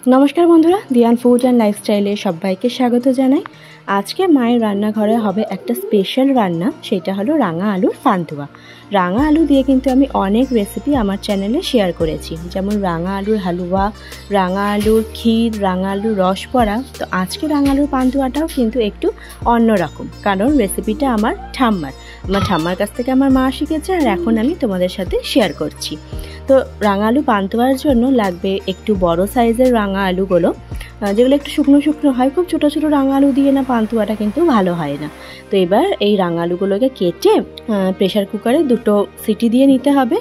नमस्कार बंधुरा दियान food and लाइफस्टाइले सबाइके स्वागत जानाई। आज के मायर रान्नाघरे हबे एकटा स्पेशल रान्ना, सेटा हलो रांगा आलुर पान्তুয়া। रांगा आलू दिए किन्तु आमी अनेक रेसिपि आमार चैनेले शेयर करेछि, जेमन रांगा आलुर हालुया, रांगा आलुर खीर, रांगा आलुर रसपड़ा। तो आज के रांगा आलुर पान्তুয়াটাও किन्तु एकटु अन्यरकम, कारण रेसिपिटा आमार ठाम्मार काछ थेके आमार मा शिखेছে আর এখন আমি তোমাদের সাথে শেয়ার করছি। तो रांगा आलू पान्তুয়ার জন্য লাগবে একটু বড় সাইজের রাঙা আলুগুলো, যেগুলো একটু শুকনো শুকনো হয়। খুব ছোট ছোট রাঙা আলু দিয়ে না পান্তুয়াটা কিন্তু ভালো হয় না। তো এবার এই রাঙা আলুগুলোকে কেটে প্রেসার কুকারে দুটো সিটি দিয়ে নিতে হবে।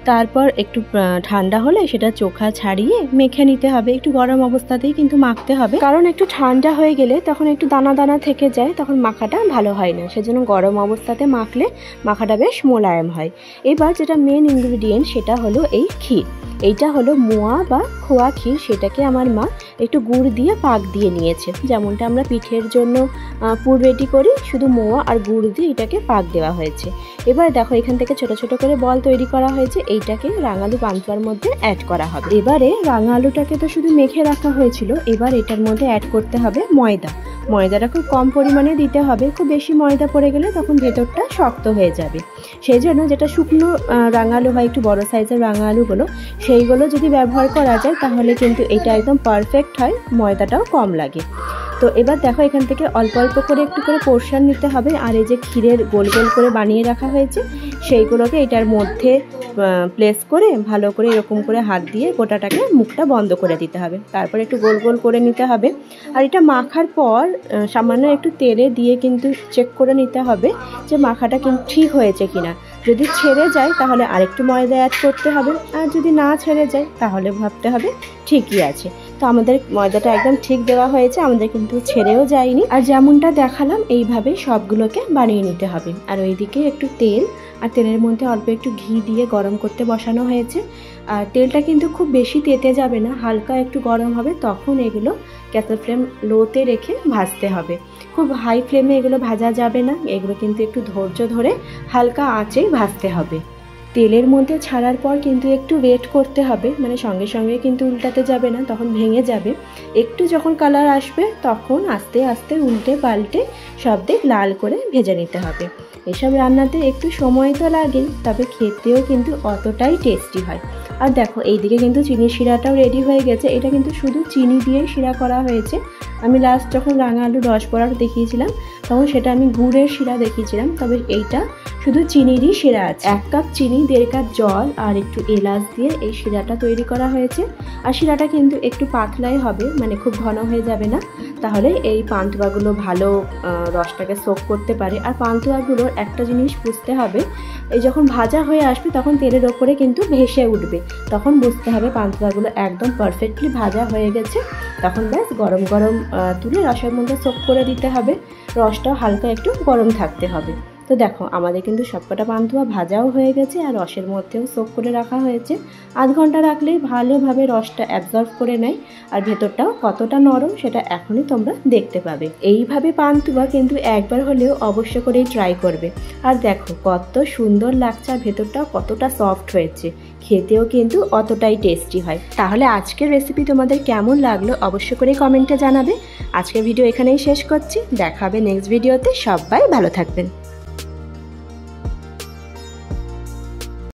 তারপর একটু ঠান্ডা হলে সেটা চোখা ছাড়িয়ে মেখে নিতে হবে। একটু গরম অবস্থাতেই কিন্তু মাখতে হবে, কারণ একটু ঠান্ডা হয়ে গেলে তখন একটু দানা দানা থেকে যায়, তখন মাখাটা ভালো হয় না। সেজন্য গরম অবস্থাতে মাখলে মাখাটা বেশ মোলায়েম হয়। এবার যেটা মেন ইনগ্রিডিয়েন্ট সেটা হলো এই ক্ষীর। এইটা হলো মোয়া বা খোয়া ক্ষীর, সেটাকে আমার মা একটু গুড় দিয়ে পাক দিয়ে নিয়েছে। যেমনটা আমরা পিঠের জন্য পুর রেডি করি, শুধু মোয়া আর গুড় দিয়ে এটাকে পাক দেওয়া হয়েছে। এবার দেখো এখান থেকে ছোট ছোট করে বল তৈরি করা হয়েছে, এইটাকে রাঙা আলু পান্তুয়ার মধ্যে অ্যাড করা হবে। এবারে রাঙা আলুটাকে তো শুধু মেখে রাখা হয়েছিল, এবার এটার মধ্যে অ্যাড করতে হবে ময়দা। ময়দাটা খুব কম পরিমাণে দিতে হবে, খুব বেশি ময়দা পড়ে গেলে তখন ভেতরটা শক্ত হয়ে যাবে। সেই জন্য যেটা শুকনো রাঙা আলু হয়, একটু বড় সাইজের রাঙা আলুগুলো, সেইগুলো যদি ব্যবহার করা যায় তাহলে কিন্তু এটা একদম পারফেক্ট হয়, ময়দাটাও কম লাগে। তো এবার দেখো এখান থেকে অল্প অল্প করে একটু করে পোর্শন নিতে হবে। আর এই যে ক্ষীরের গোল গোল করে বানিয়ে রাখা হয়েছে সেইগুলোকে এটার মধ্যে প্লেস করে ভালো করে এরকম করে হাত দিয়ে গোটাটাকে মুখটা বন্ধ করে দিতে হবে। তারপর একটু গোল গোল করে নিতে হবে। আর এটা মাখার পর সামান্য একটু তেলে দিয়ে কিন্তু চেক করে নিতে হবে যে মাখাটা কিন্তু ঠিক হয়েছে কিনা। যদি ছেড়ে যায় তাহলে আরেকটু ময়দা অ্যাড করতে হবে, আর যদি না ছেড়ে যায় তাহলে ভাবতে হবে ঠিকই আছে। তো আমাদের ময়দাটা একদম ঠিক দেওয়া হয়েছে, আমাদের কিন্তু ছেড়েও যায়নি। আর যেমনটা দেখালাম এইভাবে সবগুলোকে বানিয়ে নিতে হবে। আর ওইদিকে একটু তেল আর তেলের মধ্যে অল্প একটু ঘি দিয়ে গরম করতে বসানো হয়েছে। আর তেলটা কিন্তু খুব বেশি তেতে যাবে না, হালকা একটু গরম হবে, তখন এগুলো গ্যাসের ফ্লেম লোতে রেখে ভাজতে হবে। খুব হাই ফ্লেমে এগুলো ভাজা যাবে না, এগুলো কিন্তু একটু ধৈর্য ধরে হালকা আঁচেই ভাজতে হবে। তেলের মধ্যে ছাড়ার পর কিন্তু একটু ওয়েট করতে হবে, মানে সঙ্গে সঙ্গে কিন্তু উল্টাতে যাবে না, তখন ভেঙে যাবে। একটু যখন কালার আসবে তখন আস্তে আস্তে উল্টে পাল্টে সব দিক লাল করে ভেজে নিতে হবে। এসব রান্নাতে একটু সময় তো লাগেই, তবে খেতেও কিন্তু অতটাই টেস্টি হয়। আর দেখো এইদিকে কিন্তু চিনির শিরাটাও রেডি হয়ে গেছে। এটা কিন্তু শুধু চিনি দিয়ে শিরা করা হয়েছে। আমি লাস্ট যখন রাঙা আলুর রসবড়া দেখিয়েছিলাম তখন সেটা আমি গুড়ের শিরা দেখিয়েছিলাম, তবে এইটা শুধু চিনিরই শিরা আছে। 1 কাপ চিনি, 1.5 কাপ জল আর একটু এলাচ দিয়ে এই শিরাটা তৈরি করা হয়েছে। আর শিরাটা কিন্তু একটু পাতলাই হবে, মানে খুব ঘন হয়ে যাবে না, তাহলে এই পান্তুয়াগুলো ভালো রসটাকে সোক করতে পারে। আর পান্তুয়াগুলোর একটা জিনিস বুঝতে হবে, এই যখন ভাজা হয়ে আসবে তখন তেলের ওপরে কিন্তু ভেসে উঠবে, তখন বুঝতে হবে পান্তুয়াগুলো একদম পারফেক্টলি ভাজা হয়ে গেছে। তখন ব্যাস গরম গরম তুলে রসের মধ্যে সোক করে দিতে হবে। রসটাও হালকা একটু গরম থাকতে হবে। তো দেখো আমাদের কিন্তু সবকটা পান্তুয়া ভাজাও হয়ে গেছে আর রসের মধ্যেও সোক করে রাখা হয়েছে। আধ ঘন্টা রাখলেই ভালোভাবে রসটা অ্যাবজর্ব করে নেয়। আর ভেতরটাও কতটা নরম সেটা এখনই তোমরা দেখতে পাবে। এইভাবে পান্তুয়া কিন্তু একবার হলেও অবশ্য করেই ট্রাই করবে। আর দেখো কত সুন্দর লাগছে, আর ভেতরটাও কতটা সফট হয়েছে, খেতেও কিন্তু অতটাই টেস্টি হয়। তাহলে আজকের রেসিপি তোমাদের কেমন লাগলো অবশ্য করে কমেন্টে জানাবে। আজকের ভিডিও এখানেই শেষ করছি, দেখা হবে নেক্সট ভিডিওতে। সবাই ভালো থাকবেন।